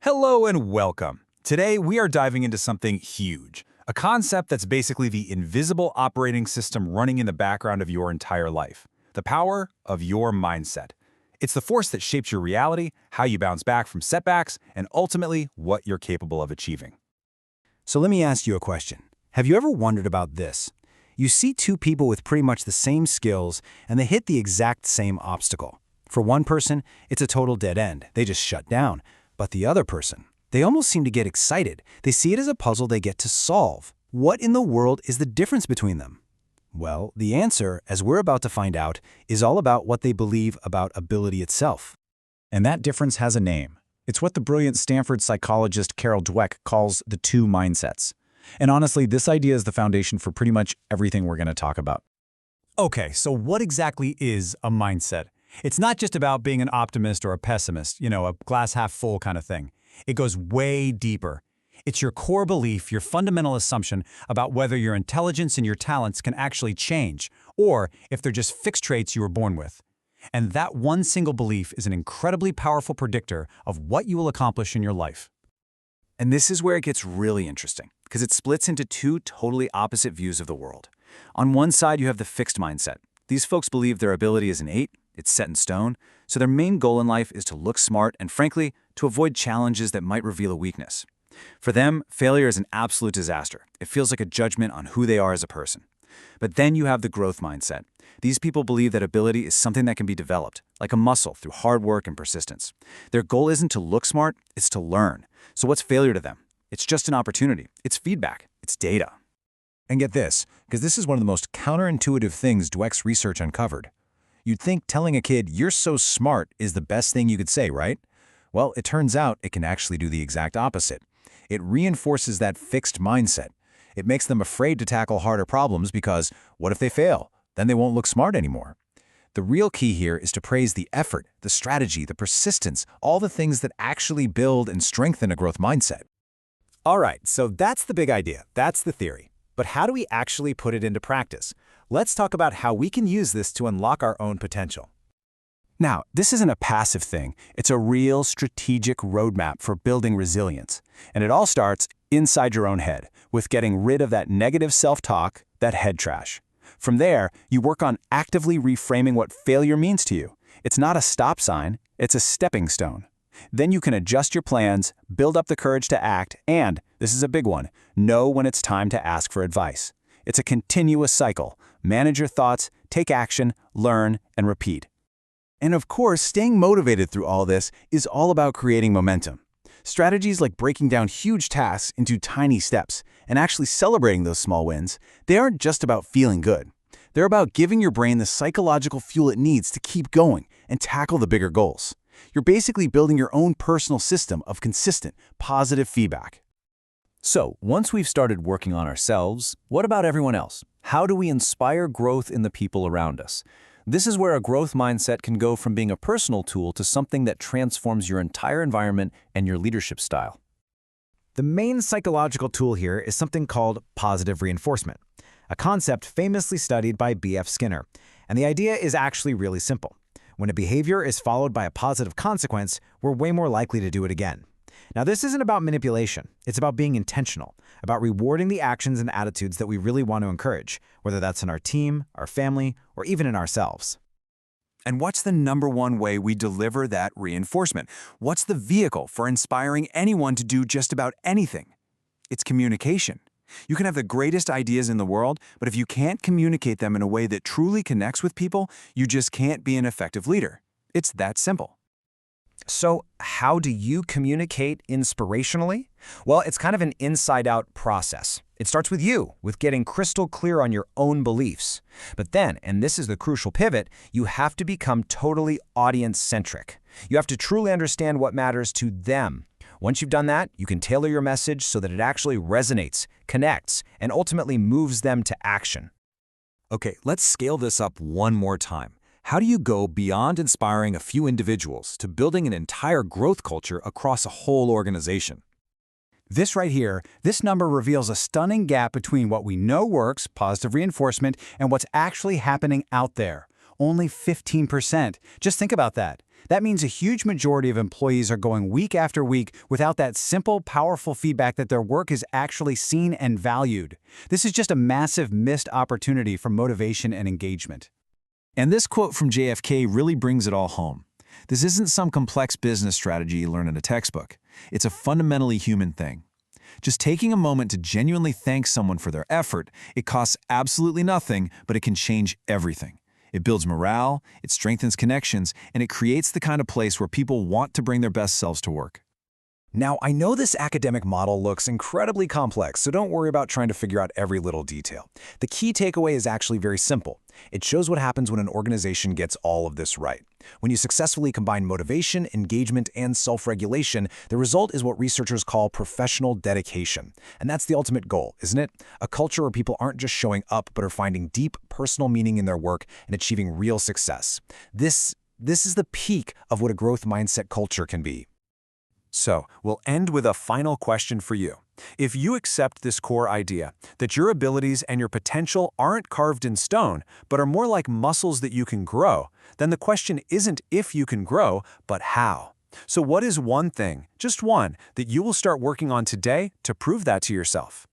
Hello and welcome. Today we are diving into something huge, a concept that's basically the invisible operating system running in the background of your entire life, the power of your mindset. It's the force that shapes your reality, how you bounce back from setbacks, and ultimately what you're capable of achieving. So let me ask you a question. Have you ever wondered about this? You see two people with pretty much the same skills and they hit the exact same obstacle. For one person, it's a total dead end. They just shut down. But the other person, they almost seem to get excited. They see it as a puzzle they get to solve. What in the world is the difference between them? Well, the answer, as we're about to find out, is all about what they believe about ability itself. And that difference has a name. It's what the brilliant Stanford psychologist Carol Dweck calls the two mindsets. And honestly, this idea is the foundation for pretty much everything we're going to talk about. Okay, so what exactly is a mindset? It's not just about being an optimist or a pessimist, a glass half full kind of thing. It goes way deeper. It's your core belief, your fundamental assumption about whether your intelligence and your talents can actually change, or if they're just fixed traits you were born with. And that one single belief is an incredibly powerful predictor of what you will accomplish in your life. And this is where it gets really interesting, because it splits into two totally opposite views of the world. On one side, you have the fixed mindset. These folks believe their ability is innate, it's set in stone, so their main goal in life is to look smart and, frankly, to avoid challenges that might reveal a weakness. For them, failure is an absolute disaster. It feels like a judgment on who they are as a person. But then you have the growth mindset. These people believe that ability is something that can be developed, like a muscle through hard work and persistence. Their goal isn't to look smart, it's to learn. So what's failure to them? It's just an opportunity. It's feedback. It's data. And get this, because this is one of the most counterintuitive things Dweck's research uncovered. You'd think telling a kid, "you're so smart," is the best thing you could say, right? Well, it turns out it can actually do the exact opposite. It reinforces that fixed mindset. It makes them afraid to tackle harder problems because what if they fail? Then they won't look smart anymore. The real key here is to praise the effort, the strategy, the persistence, all the things that actually build and strengthen a growth mindset. All right, so that's the big idea. That's the theory. But how do we actually put it into practice? Let's talk about how we can use this to unlock our own potential. Now, this isn't a passive thing. It's a real strategic roadmap for building resilience. And it all starts inside your own head, with getting rid of that negative self-talk, that head trash. From there, you work on actively reframing what failure means to you. It's not a stop sign, it's a stepping stone. Then you can adjust your plans, build up the courage to act, and, this is a big one, know when it's time to ask for advice. It's a continuous cycle. Manage your thoughts, take action, learn, and repeat. And of course, staying motivated through all this is all about creating momentum. Strategies like breaking down huge tasks into tiny steps and actually celebrating those small wins, they aren't just about feeling good. They're about giving your brain the psychological fuel it needs to keep going and tackle the bigger goals. You're basically building your own personal system of consistent, positive feedback. So, once we've started working on ourselves, what about everyone else? How do we inspire growth in the people around us? This is where a growth mindset can go from being a personal tool to something that transforms your entire environment and your leadership style. The main psychological tool here is something called positive reinforcement, a concept famously studied by B.F. Skinner. And the idea is actually really simple. When a behavior is followed by a positive consequence, we're way more likely to do it again. Now, this isn't about manipulation. It's about being intentional, about rewarding the actions and attitudes that we really want to encourage, whether that's in our team, our family, or even in ourselves. And what's the number one way we deliver that reinforcement? What's the vehicle for inspiring anyone to do just about anything? It's communication. You can have the greatest ideas in the world, but if you can't communicate them in a way that truly connects with people, you just can't be an effective leader. It's that simple. So how do you communicate inspirationally? Well, it's kind of an inside-out process. It starts with you, with getting crystal clear on your own beliefs. But then, and this is the crucial pivot, you have to become totally audience-centric. You have to truly understand what matters to them. Once you've done that, you can tailor your message so that it actually resonates, connects, and ultimately moves them to action. Okay, let's scale this up one more time. How do you go beyond inspiring a few individuals to building an entire growth culture across a whole organization? This right here, this number reveals a stunning gap between what we know works, positive reinforcement, and what's actually happening out there. Only 15%. Just think about that. That means a huge majority of employees are going week after week without that simple, powerful feedback that their work is actually seen and valued. This is just a massive missed opportunity for motivation and engagement. And this quote from JFK really brings it all home. This isn't some complex business strategy you learn in a textbook. It's a fundamentally human thing. Just taking a moment to genuinely thank someone for their effort, it costs absolutely nothing, but it can change everything. It builds morale, it strengthens connections, and it creates the kind of place where people want to bring their best selves to work. Now, I know this academic model looks incredibly complex, so don't worry about trying to figure out every little detail. The key takeaway is actually very simple. It shows what happens when an organization gets all of this right. When you successfully combine motivation, engagement, and self-regulation, the result is what researchers call professional dedication. And that's the ultimate goal, isn't it? A culture where people aren't just showing up, but are finding deep personal meaning in their work and achieving real success. This is the peak of what a growth mindset culture can be. So, we'll end with a final question for you. If you accept this core idea, that your abilities and your potential aren't carved in stone, but are more like muscles that you can grow, then the question isn't if you can grow, but how. So what is one thing, just one, that you will start working on today to prove that to yourself?